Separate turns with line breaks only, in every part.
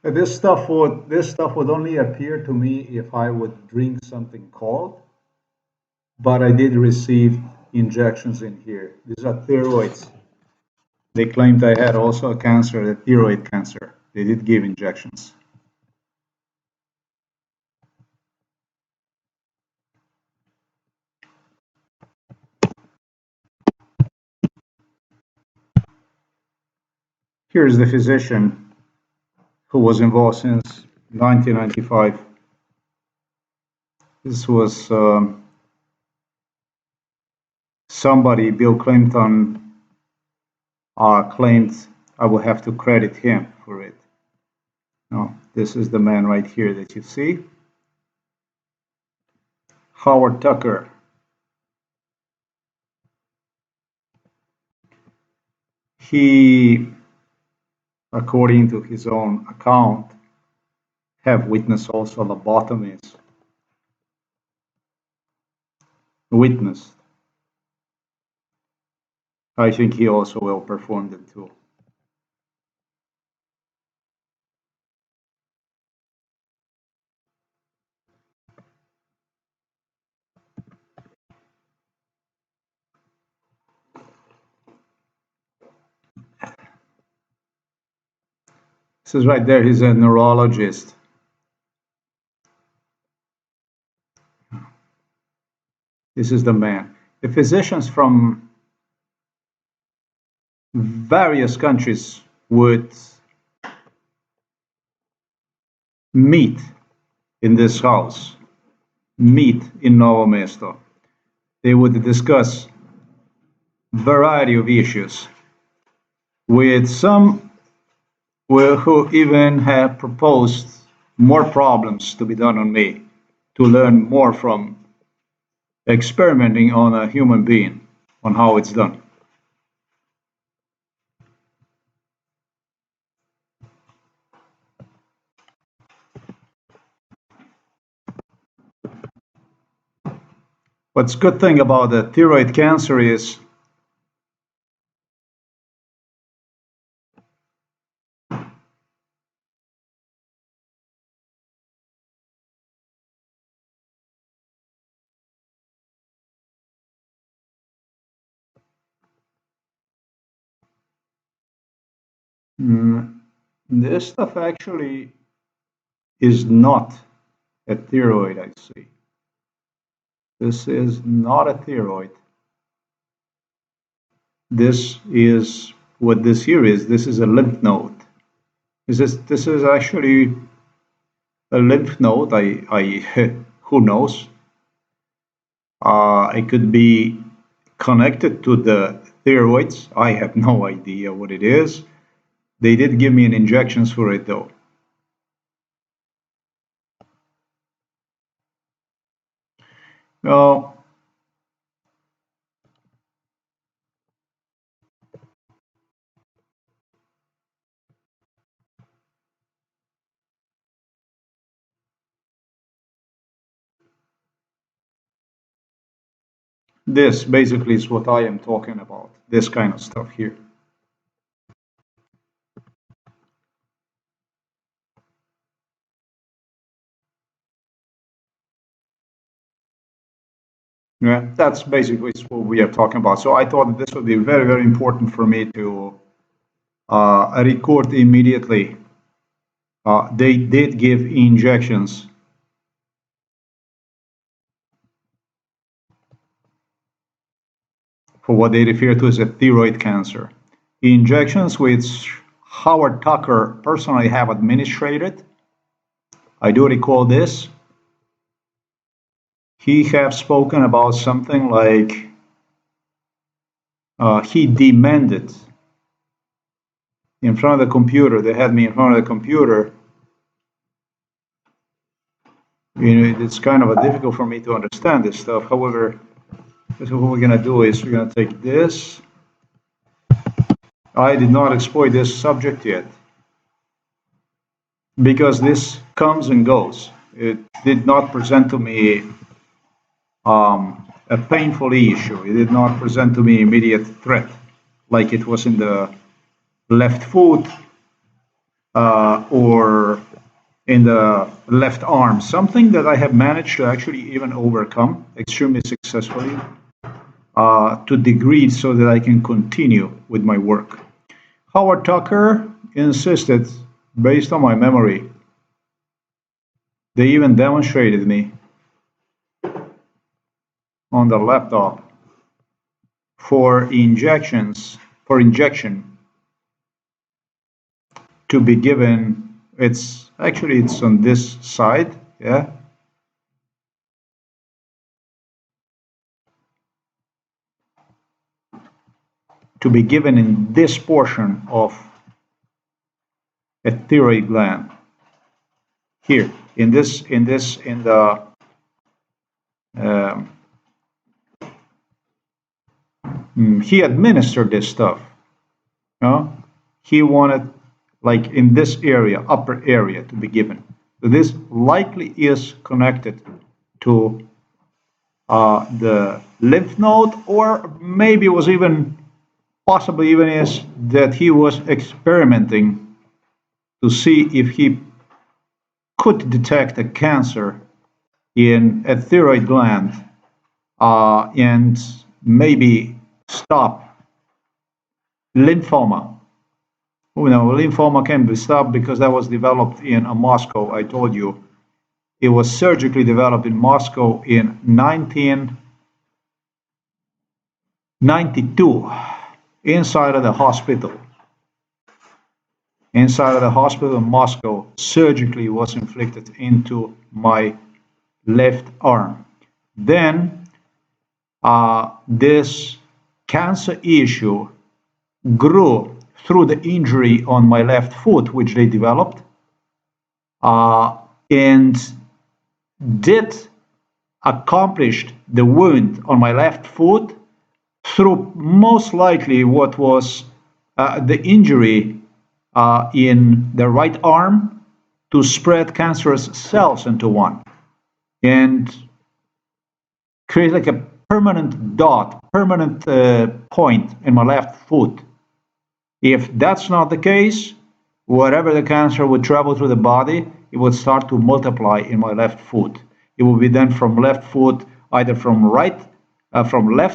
This stuff would only appear to me if I would drink something cold, but I did receive injections in here. These are thyroids. They claimed I had also a cancer, a thyroid cancer. They did give injections. Here's the physician who was involved since 1995. This was somebody, Bill Clinton, claimed I will have to credit him for it. No, this is the man right here that you see. Howard Tucker. He, according to his own account, have witnessed also lobotomies. Witnessed. I think he also will perform them too. This is right there. He's a neurologist. This is the man. The physicians from various countries would meet in this house, meet in Novo Mesto. They would discuss variety of issues with some who even have proposed more problems to be done on me to learn more from experimenting on a human being on how it's done. What's good thing about the thyroid cancer is this stuff actually is not a thyroid, I see. This is not a thyroid. This is what this here is. This is a lymph node. This is actually a lymph node. Who knows? It could be connected to the thyroids. I have no idea what it is. They did give me an injections for it though. Now, this basically is what I am talking about. This kind of stuff here. Yeah, that's basically what we are talking about. So I thought that this would be very, very important for me to record immediately. They did give injections for what they refer to as a thyroid cancer. Injections which Howard Tucker personally have administered. I do recall this. He have spoken about something like he demanded in front of the computer. They had me in front of the computer. It's kind of difficult for me to understand this stuff. However, what we're going to do is we're going to take this. I did not exploit this subject yet because this comes and goes. It did not present to me a painful issue. It did not present to me immediate threat like it was in the left foot or in the left arm, something that I have managed to actually even overcome extremely successfully to degrees so that I can continue with my work. Howard Tucker insisted, based on my memory, they even demonstrated me on the laptop for injection to be given. It's on this side, yeah. To be given in this portion of a thyroid gland here in the um, he administered this stuff, you know? He wanted like in this area, upper area, to be given. So this likely is connected to the lymph node, or maybe it was even possibly even is that he was experimenting to see if he could detect a cancer in a thyroid gland and maybe stop lymphoma. You know, lymphoma can be stopped because that was developed in Moscow. I told you it was surgically developed in Moscow in 1992 inside of the hospital. Inside of the hospital in Moscow, surgically was inflicted into my left arm. Then this cancer issue grew through the injury on my left foot, which they developed, and did accomplish the wound on my left foot through most likely what was the injury in the right arm to spread cancerous cells into one and create like a permanent dot, permanent point in my left foot. If that's not the case, whatever the cancer would travel through the body, it would start to multiply in my left foot. It will be then from left foot, either from left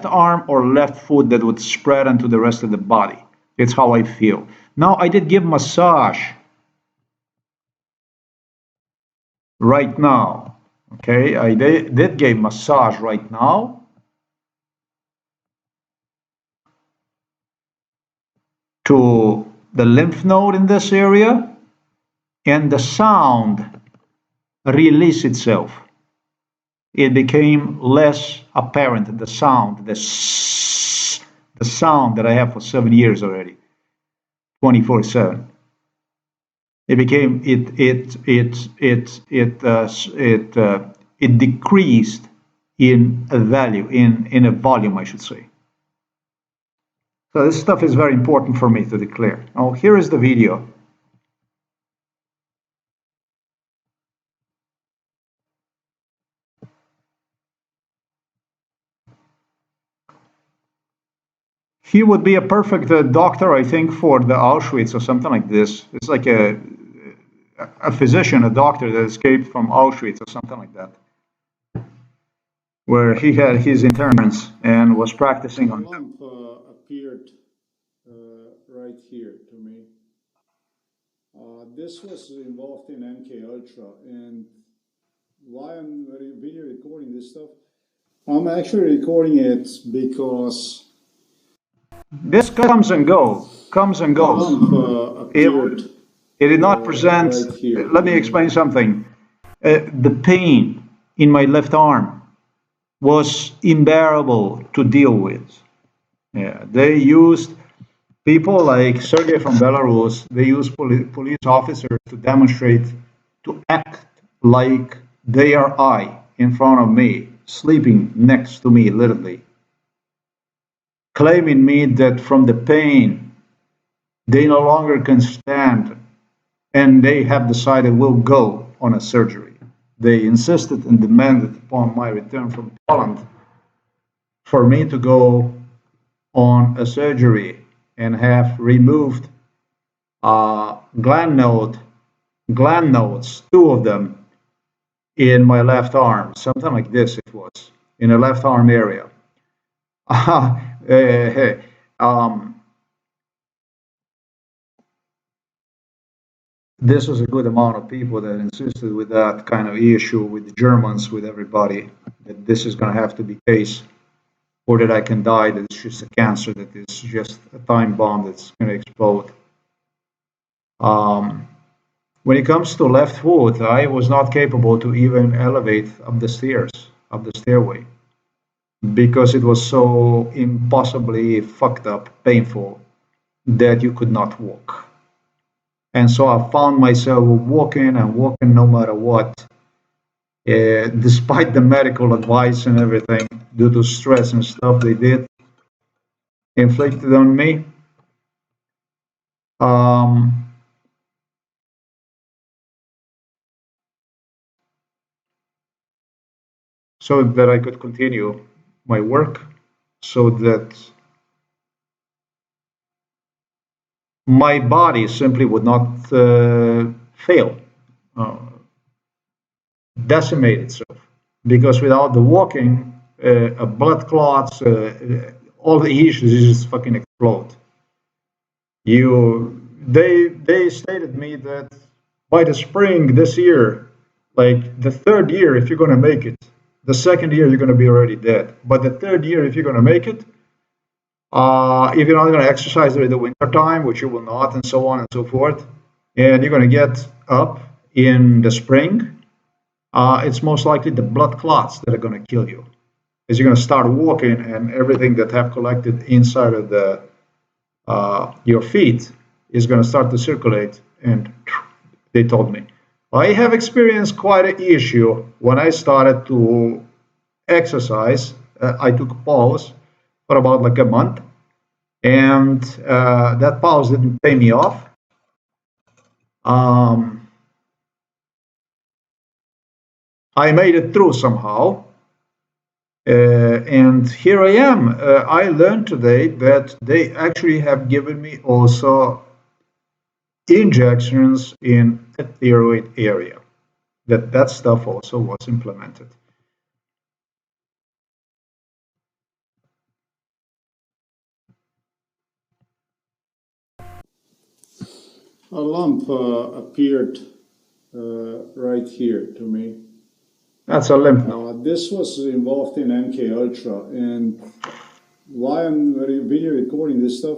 arm or left foot that would spread into the rest of the body. It's how I feel. Now, I did give massage right now. Okay, I did give massage right now. To the lymph node in this area, and the sound released itself. It became less apparent, the sound, the sound that I have for 7 years already, 24/7. It became it decreased in a value, in a volume, I should say. So this stuff is very important for me to declare. Now here is the video. He would be a perfect doctor, I think, for the Auschwitz or something like this. It's like a physician, a doctor that escaped from Auschwitz or something like that, where he had his interns and was practicing on them.
Lump appeared right here to me. This was involved in MK Ultra, and why I'm video recording this stuff? I'm actually recording it because
this comes and goes. It did not present.
Right
let me explain something. The pain in my left arm was unbearable to deal with. Yeah, they used people like Sergei from Belarus. They used police officers to demonstrate, to act like they are I in front of me, sleeping next to me, literally, claiming me that from the pain they no longer can stand, and they have decided we'll go on a surgery. They insisted and demanded upon my return from Poland for me to go on a surgery and have removed gland node, gland nodes, two of them in my left arm, something like this it was, in the left arm area. um, this was a good amount of people that insisted with that kind of issue with the Germans, with everybody, that this is going to have to be case, or that I can die, that it's just a cancer, that it's just a time bomb that's going to explode. When it comes to left foot, I was not capable to even elevate up the stairs, up the stairway, because it was so impossibly fucked up, painful, that you could not walk. And so I found myself walking and walking no matter what, despite the medical advice and everything, due to stress and stuff they did inflicted on me. Um, so that I could continue my work, so that my body simply would not fail, uh, decimate itself. Because without the walking, blood clots, all the issues just fucking explode. They stated me that by the spring this year, like the third year, if you're gonna make it, the second year you're gonna be already dead. But the third year, if you're gonna make it, if you're not going to exercise during the winter time, which you will not, and so on and so forth, and you're going to get up in the spring, it's most likely the blood clots that are going to kill you. Because you're going to start walking, and everything that have collected inside of the your feet is going to start to circulate. And they told me, I have experienced quite an issue when I started to exercise. I took a pause for about like a month, and that pause didn't pay me off. Um, I made it through somehow, and here I am. I learned today that they actually have given me also injections in the thyroid area. That stuff also was implemented.
A lump appeared right here to me.
That's a lymph node.
This was involved in MK Ultra, and why I'm video recording this stuff,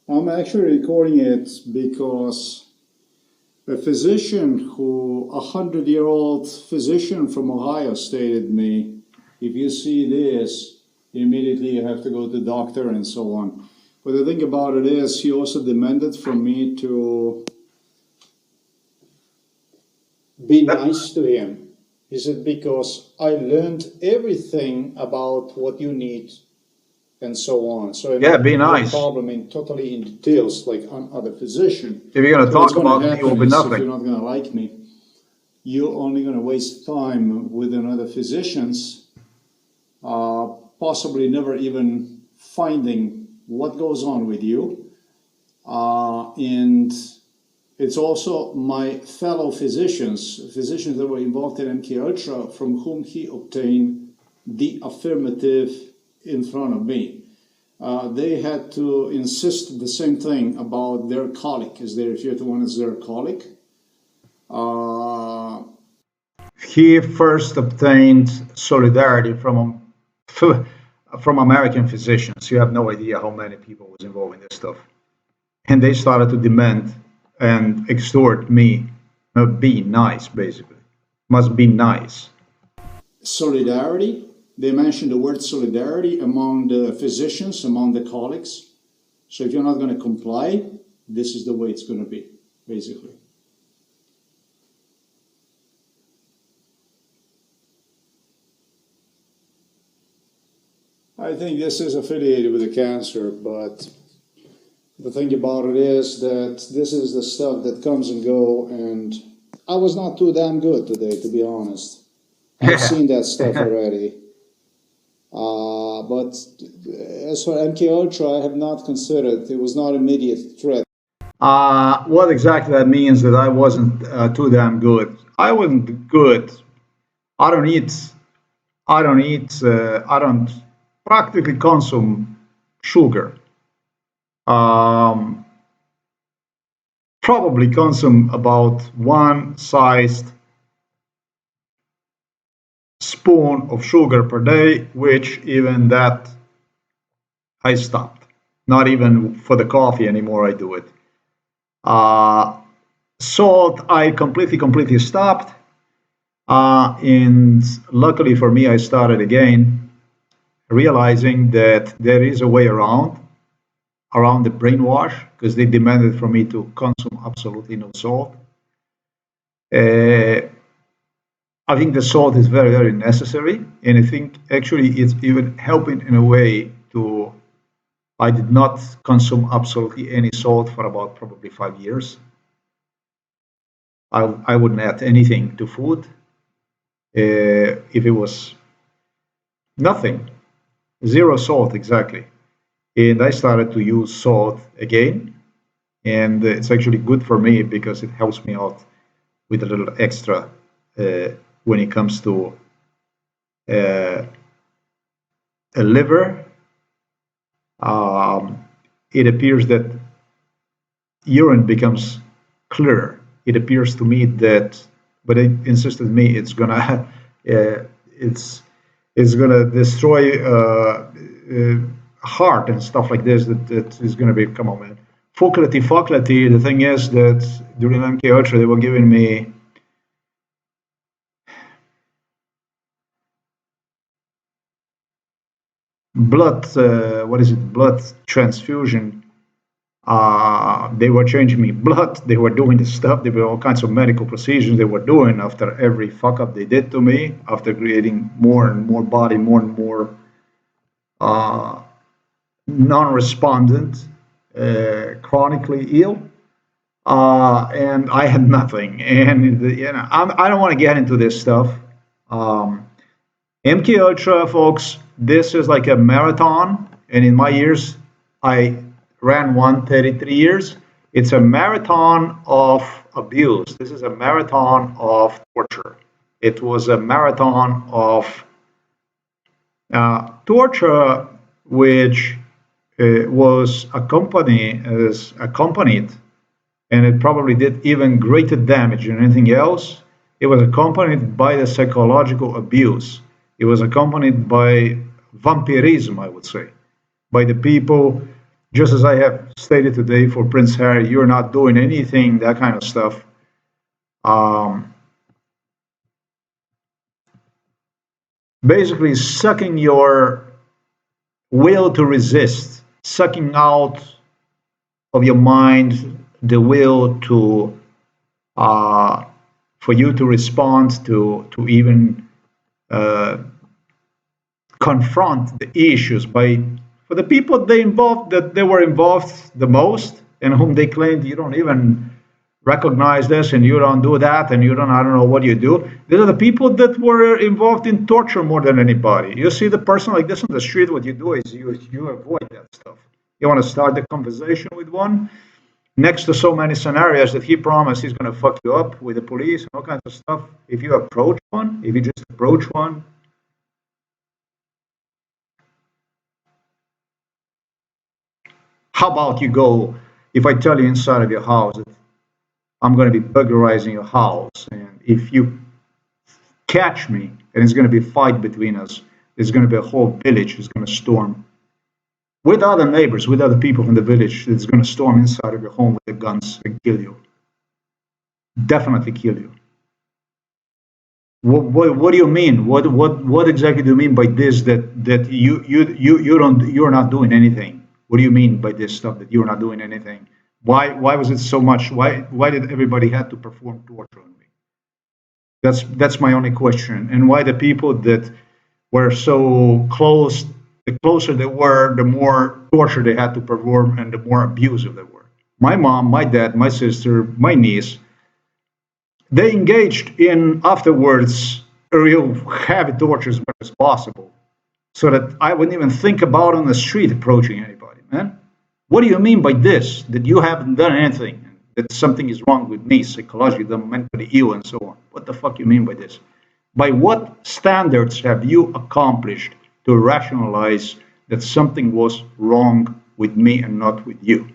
I'm actually recording it because a physician who, 100-year-old physician from Ohio stated me, if you see this, immediately you have to go to the doctor and so on. But the thing about it is, he also demanded from me to be nice to him. He said, because I learned everything about what you need and so on. So
Yeah, be nice.
No problem in totally in details, like other physician.
If you're going to talk about me, it will be nothing.
If you're not going to like me, you're only going to waste time with another physicians, possibly never even finding what goes on with you. And it's also my fellow physicians that were involved in MK Ultra, from whom he obtained the affirmative in front of me. They had to insist the same thing about their colleague, as they refer to one as their colleague.
He first obtained solidarity from American physicians. You have no idea how many people was involved in this stuff, and they started to demand and extort me. Be nice, basically. Must be nice.
Solidarity. They mentioned the word solidarity among the physicians, among the colleagues. So if you're not going to comply, this is the way it's going to be, basically. I think this is affiliated with the cancer, but the thing about it is that this is the stuff that comes and go, and I was not too damn good today, to be honest. I've seen that stuff already. But as for MK Ultra, I have not considered. It was not an immediate threat.
What exactly that means that I wasn't too damn good. I wasn't good. I don't eat. I don't eat. I don't practically consume sugar. Um, Probably consume about one sized spoon of sugar per day, which even that I stopped. Not even for the coffee anymore. I do it. Uh, Salt, I completely stopped. And luckily for me, I started again, realizing that there is a way around the brainwash, because they demanded from me to consume absolutely no salt. Uh, I think the salt is very necessary, and I think actually it's even helping in a way to. I did not consume absolutely any salt for about probably 5 years. I wouldn't add anything to food if it was nothing, zero salt exactly. And I started to use salt again, and it's actually good for me because it helps me out with a little extra uh, when it comes to uh, a liver. Um, it appears that urine becomes clear. It appears to me that, but it insisted me it's gonna, it's gonna destroy heart and stuff like this. That is gonna be, come on, man. Faculty. The thing is that during MK Ultra they were giving me blood. What is it? Blood transfusion. They were changing me blood. They were doing this stuff. There were all kinds of medical procedures they were doing after every fuck up they did to me, after creating more and more body, more and more uh, non-respondent, chronically ill. And I had nothing. And I don't want to get into this stuff. Um, MK Ultra, folks, this is like a marathon. And in my years, I ran one 33 years. It's a marathon of abuse. This is a marathon of torture. It was a marathon of torture, which was accompanied, and it probably did even greater damage than anything else. It was accompanied by the psychological abuse. It was accompanied by vampirism, I would say, by the people, just as I have stated today for Prince Harry, you're not doing anything, that kind of stuff. Um, Basically, sucking your will to resist, sucking out of your mind the will to for you to respond to even uh, confront the issues by for the people they were involved the most and whom they claimed you don't even recognize this and you don't do that and you don't I don't know what you do. These are the people that were involved in torture more than anybody. You see the person like this on the street, what you do is you avoid that stuff. You want to start the conversation with one next to so many scenarios that he promised he's going to fuck you up with the police and all kinds of stuff. If you approach one, if you just approach one, how about you go? If I tell you inside of your house that I'm going to be burglarizing your house, and if you catch me, and it's going to be a fight between us, there's going to be a whole village that's going to storm with other neighbors, with other people from the village that's going to storm inside of your home with the guns and kill you. Definitely kill you. What do you mean? What exactly do you mean by this? That you don't you're not doing anything. What do you mean by this stuff that you're not doing anything? Why was it so much? Why did everybody have to perform torture on me? That's my only question. And why the people that were so close, the closer they were, the more torture they had to perform and the more abusive they were. My mom, my dad, my sister, my niece, they engaged in afterwards a real heavy torture as much as possible, so that I wouldn't even think about on the street approaching anybody, man. What do you mean by this? That you haven't done anything, that something is wrong with me, psychologically, I'm mentally ill, and so on. What the fuck you mean by this? By what standards have you accomplished to rationalize that something was wrong with me and not with you?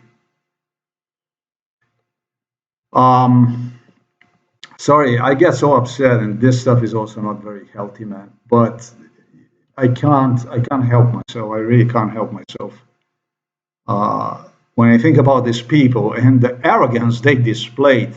Sorry, I get so upset, and this stuff is also not very healthy, man. But I can't help myself. I really can't help myself. When I think about these people and the arrogance they displayed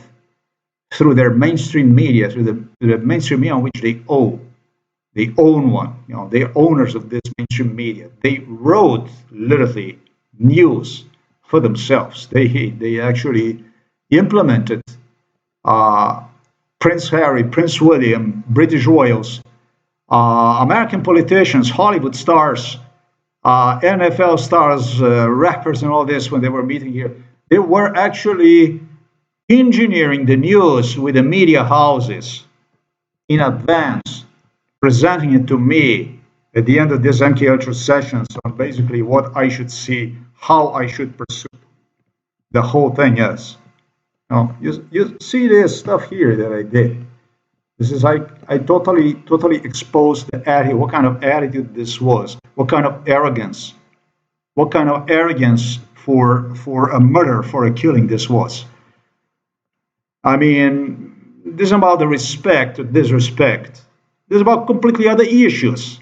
through their mainstream media, through the mainstream media on which they own one. They're owners of this mainstream media. They wrote literally news for themselves. They actually implemented uh, Prince Harry, Prince William, British royals, American politicians, Hollywood stars, NFL stars, rappers, and all this when they were meeting here. They were actually engineering the news with the media houses in advance, presenting it to me at the end of this MK Ultra session. So basically, what I should see, how I should pursue the whole thing is. You see this stuff here that I did. This is like I totally exposed the attitude, what kind of attitude this was, what kind of arrogance for a murder, for a killing this was. I mean, this is about the respect or disrespect. This is about completely other issues.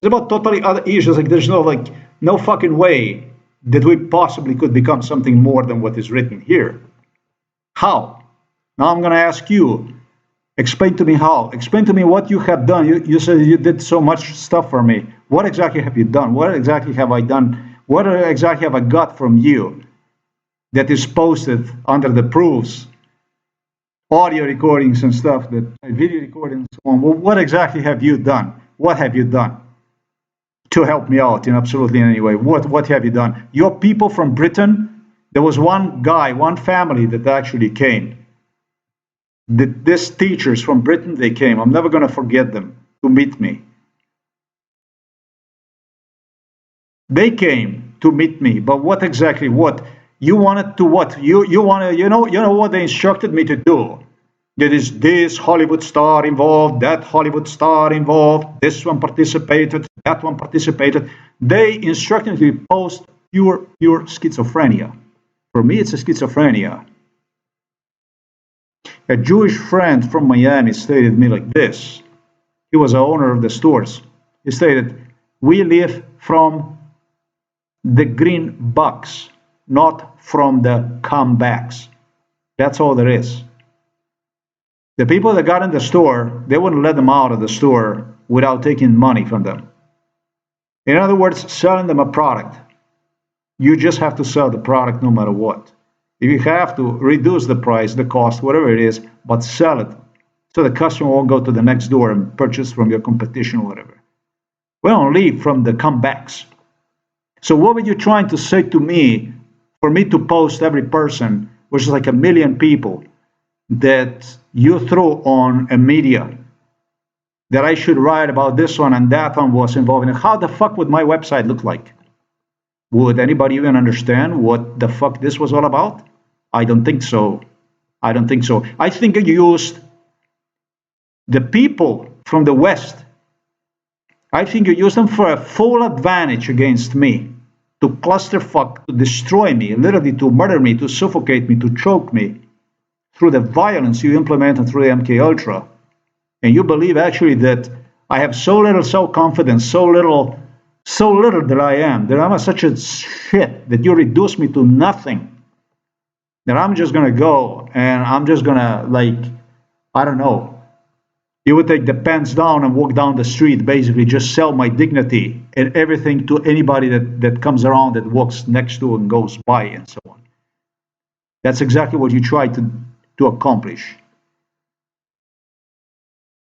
It's about totally other issues. Like there's no fucking way that we possibly could become something more than what is written here. How? Now I'm gonna ask you. Explain to me how. Explain to me what you have done. You said you did so much stuff for me. What exactly have you done? What exactly have I done? What exactly have I got from you that is posted under the proofs, audio recordings and stuff, that video recordings and so on? Well, what exactly have you done? What have you done to help me out in absolutely any way? What have you done? Your people from Britain, there was one guy, one family that actually came. These teachers from Britain, they came. I'm never going to forget them to meet me. They came to meet me, but what exactly? What you wanted to? What you want to? You know what they instructed me to do. There is this Hollywood star involved, that Hollywood star involved. This one participated, that one participated. They instructed me to post pure schizophrenia. For me, it's a schizophrenia. A Jewish friend from Miami stated me like this. He was the owner of the stores. He stated, "We live from the green bucks, not from the comebacks." That's all there is. The people that got in the store, they wouldn't let them out of the store without taking money from them. In other words, selling them a product. You just have to sell the product no matter what. If you have to, reduce the price, the cost, whatever it is, but sell it so the customer won't go to the next door and purchase from your competition or whatever. We don't live from the comebacks. So what were you trying to say to me for me to post every person, which is like 1 million people, that you threw on a media, that I should write about this one and that one was involved in it? How the fuck would my website look like? Would anybody even understand what the fuck this was all about? I don't think so. I don't think so. I think you used the people from the West. I think you used them for a full advantage against me, to clusterfuck, to destroy me, literally to murder me, to suffocate me, to choke me through the violence you implemented through the MK Ultra. And you believe actually that I have so little self-confidence, so little that I am, that I'm such a shit that you reduce me to nothing, that I'm just gonna go and I'm just gonna, like, I don't know, you would take the pants down and walk down the street, basically just sell my dignity and everything to anybody that comes around, that walks next to and goes by and so on. That's exactly what you try to accomplish.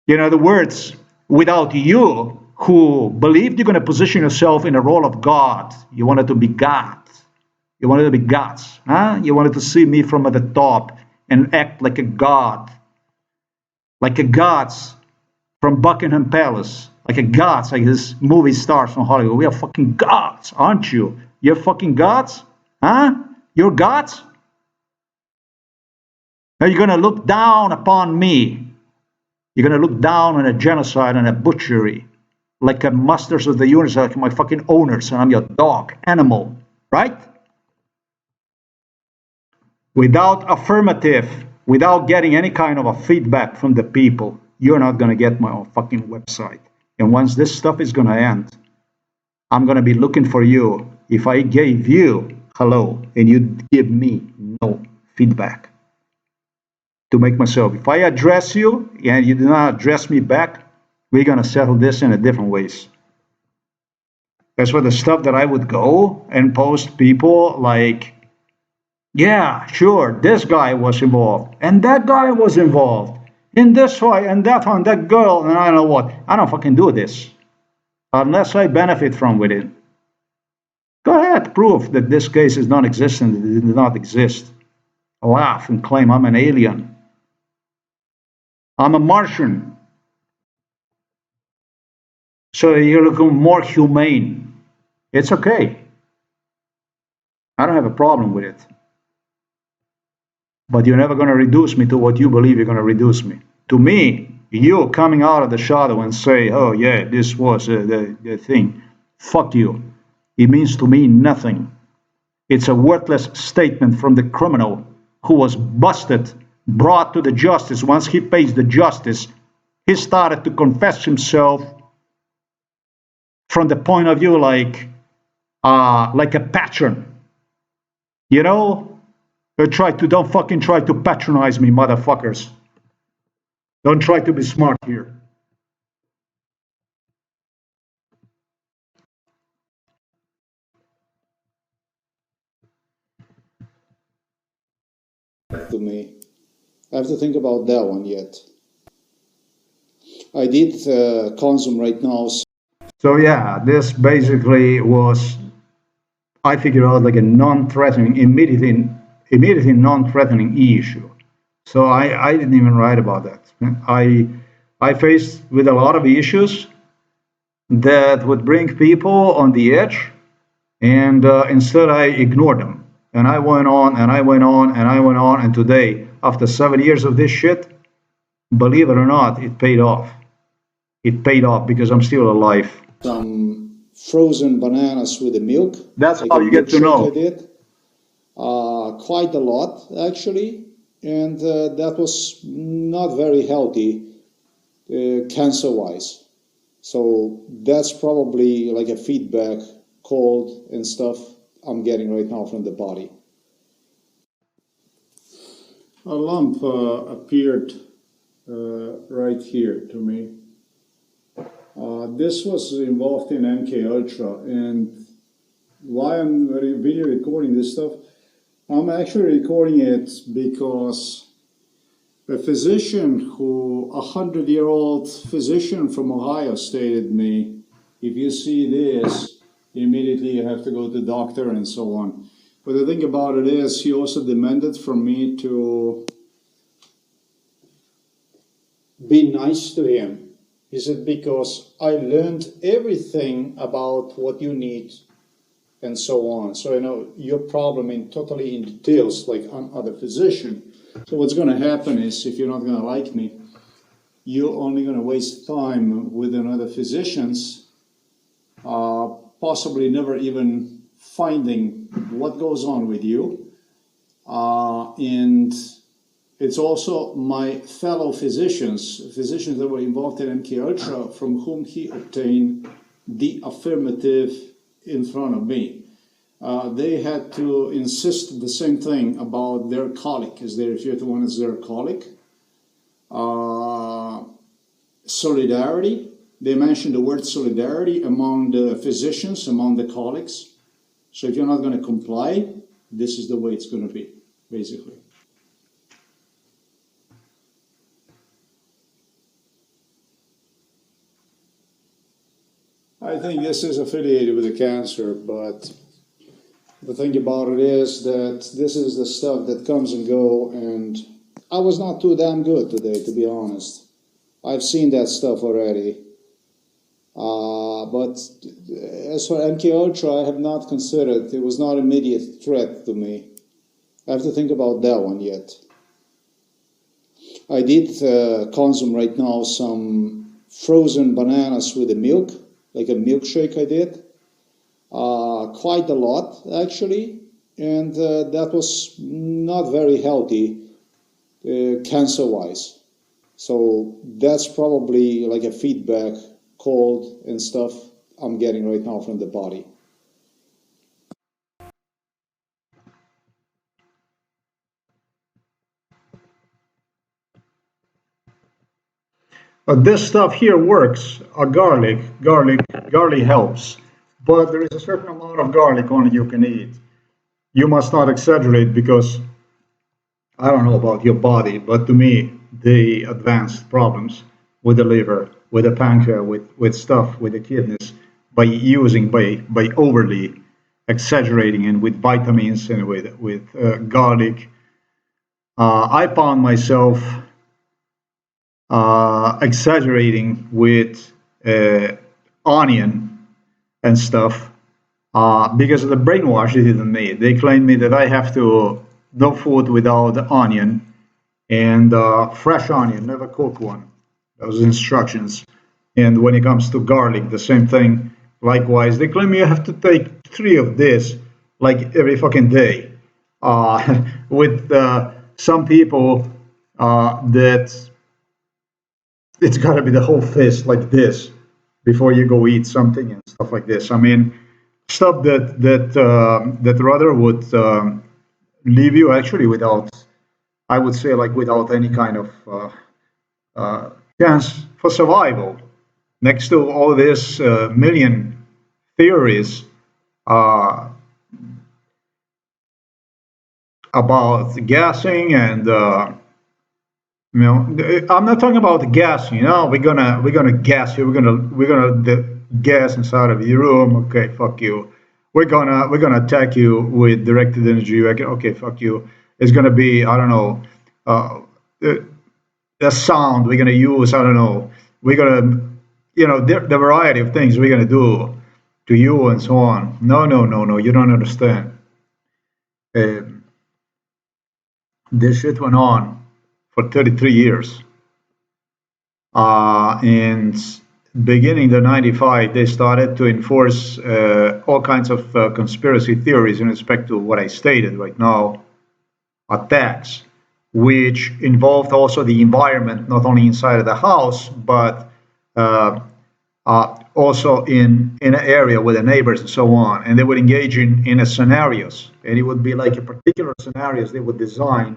In other words, without you, who believed you're going to position yourself in a role of God, you wanted to be God. You wanted to be gods. Huh? You wanted to see me from at the top and act like a god. Like a gods from Buckingham Palace. Like a gods, like this movie stars from Hollywood. We are fucking gods, aren't you? You're fucking gods? Huh? Your gods? Are you going to look down upon me? You're going to look down on a genocide and a butchery like a masters of the universe, like my fucking owners, and I'm your dog, animal, right? Without affirmative, without getting any kind of a feedback from the people, you're not going to get my own fucking website. And once this stuff is going to end, I'm going to be looking for you. If I gave you hello and you give me no feedback to make myself, if I address you and you do not address me back, we're going to settle this in a different ways. That's why the stuff that I would go and post people like, yeah, sure, this guy was involved, and that guy was involved, in this way, and that one, that girl, and I don't know what. I don't fucking do this unless I benefit from it. Go ahead, prove that this case is non-existent, it did not exist. Laugh and claim I'm an alien. I'm a Martian. So you're looking more humane. It's okay. I don't have a problem with it. But you're never going to reduce me to what you believe you're going to reduce me. To me, you coming out of the shadow and say, oh yeah, this was the thing. Fuck you. It means to me nothing. It's a worthless statement from the criminal who was busted, brought to the justice. Once he pays the justice, he started to confess himself from the point of view like a patron. You know? Don't fucking try to patronize me, motherfuckers. Don't try to be smart here.
To me, I have to think about that one yet. I did consume right now.
So yeah, this basically was, I figured out like a non-threatening, immediately non-threatening issue. So I didn't even write about that. I faced with a lot of issues that would bring people on the edge, and instead I ignored them. And I went on and I went on and I went on, and today, after 7 years of this shit, believe it or not, it paid off. It paid off because I'm still alive.
Some frozen bananas with the milk.
That's like how you get to know.
I did quite a lot actually, and that was not very healthy cancer-wise. So that's probably like a feedback, cold and stuff I'm getting right now from the body. A lump appeared right here to me. This was involved in MK Ultra, and why I'm video recording this stuff, I'm actually recording it because a physician who, 100-year-old physician from Ohio stated me, if you see this, immediately you have to go to the doctor and so on. But the thing about it is, he also demanded from me to be nice to him. He said, because I learned everything about what you need and so on. So I know your problem totally in details, like I'm other physician. So what's going to happen is, if you're not going to like me, you're only going to waste time with another physicians, possibly never even finding what goes on with you. And it's also my fellow physicians that were involved in MK Ultra, from whom he obtained the affirmative in front of me. They had to insist the same thing about their colic, as they refer to one as their colic. Solidarity. They mentioned the word solidarity among the physicians, among the colics. So if you're not going to comply, this is the way it's going to be, basically. I think this is affiliated with the cancer, but the thing about it is that this is the stuff that comes and go, and I was not too damn good today, to be honest. I've seen that stuff already. But as for MK Ultra, I have not considered. It was not an immediate threat to me. I have to think about that one yet. I did consume right now some frozen bananas with the milk, like a milkshake I did. Quite a lot, actually. And that was not very healthy cancer-wise. So that's probably like a feedback, cold and stuff I'm getting right now from the body.
This stuff here works. Garlic helps, but there is a certain amount of garlic only you can eat. You must not exaggerate because I don't know about your body, but to me, the advanced problems with the liver, with the pancreas, with stuff, with the kidneys, by overly exaggerating and with vitamins and with garlic, I found myself exaggerating with uh, onion and stuff because of the brainwash they did on me. They claimed me that I have to no food without onion and fresh onion, never cook one. Those instructions. And when it comes to garlic, the same thing. Likewise, they claim you have to take three of this like every fucking day. With some people that it's got to be the whole fist like this before you go eat something and stuff like this. I mean, stuff that rather would leave you actually without, I would say, like without any kind of chance for survival. Next to all this million theories uh, about gassing and I'm not talking about the gas. We're gonna gas you. We're gonna gas inside of your room. Okay, fuck you. We're gonna attack you with directed energy. Okay, fuck you. It's gonna be I don't know. The, the sound we're gonna use. I don't know. We're gonna the variety of things we're gonna do to you and so on. No, no, no, no. You don't understand. Um, this shit went on for 33 years. And beginning the 95, they started to enforce all kinds of conspiracy theories in respect to what I stated right now, attacks, which involved also the environment, not only inside of the house, but uh, also in an area with the neighbors and so on. And they would engage in a scenarios, and it would be like a particular scenarios they would design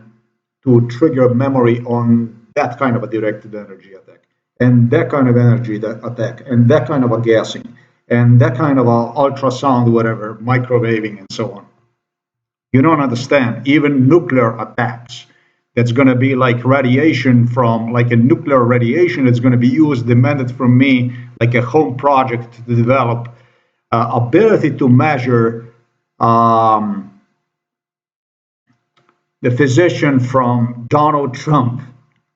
to trigger memory on that kind of a directed energy attack, and that kind of energy that attack, and that kind of a gassing, and that kind of a ultrasound, whatever, microwaving, and so on. You don't understand. Even nuclear attacks. That's going to be like radiation from like a nuclear radiation. That's going to be used, demanded from me, like a home project to develop ability to measure the physician from Donald Trump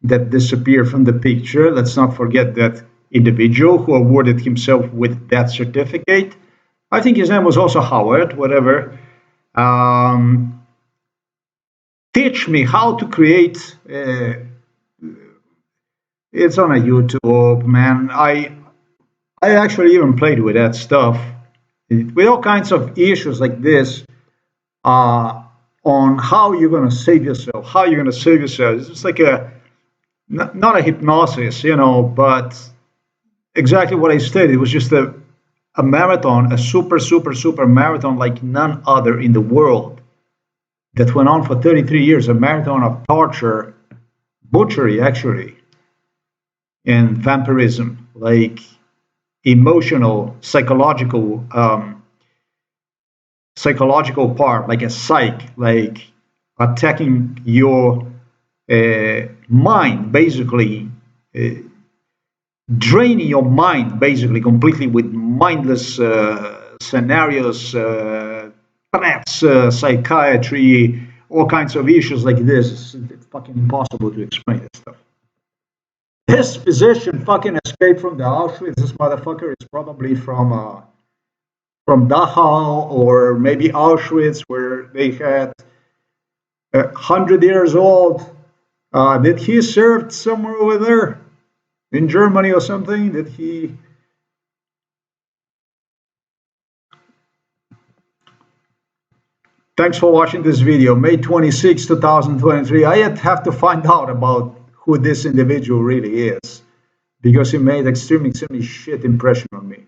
that disappeared from the picture. Let's not forget that individual who awarded himself with that certificate. I think his name was also Howard, whatever. Um, teach me how to create. It's on a YouTube, man. I actually even played with that stuff with all kinds of issues like this. On how you're going to save yourself, how you're going to save yourself. It's just like not a hypnosis, but exactly what I stated. It was just a marathon, a super, super, super marathon like none other in the world that went on for 33 years, a marathon of torture, butchery, actually, and vampirism, like emotional, psychological part, like a psych, like attacking your mind, basically uh, draining your mind, basically completely with mindless scenarios, threats, psychiatry, all kinds of issues like this. It's fucking impossible to explain this stuff. This physician fucking escaped from the Auschwitz. This motherfucker is probably from Dachau or maybe Auschwitz, where they had 100 years old. Did he serve somewhere over there in Germany or something? Did he? Thanks for watching this video. May 26, 2023. I yet have to find out about who this individual really is, because he made extremely shit impression on me.